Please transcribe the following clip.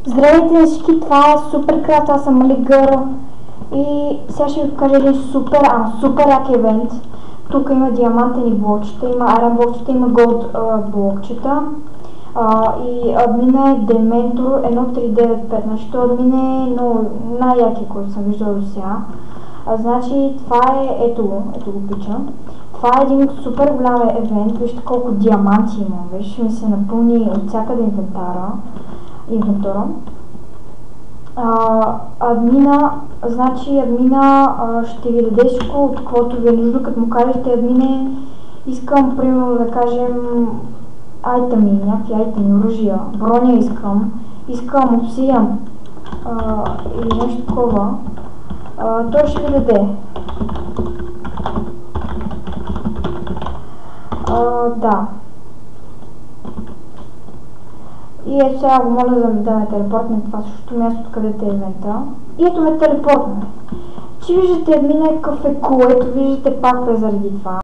Здравейте на всички, това е Супер Крат, аз съм Малигър и сега ще ви покажа един супер як евент. Тук има диамантени блокчета, има айрон блокчета, има голд блокчета и админа е Дементор 1395, значи той админ е най-якия, който съм виждал до сега. Значи това е, ето го пича. Това е един супер голям евент, вижте колко диаманти има, ще ми се напълни от всякъде инвентора. Админа ще ви даде всичко, от каквото ви е нужно, като му кажете админе, искам, примерно да кажем, някакви айтеми, оръжия, броня искам обсидиан или нещо такова, той ще ви даде. Да. И ето сега го моля да ме телепортне това същото място, откъдето е евента. И ето ме телепортне. Че виждате админа е какъв е cool, ето виждате пак заради това.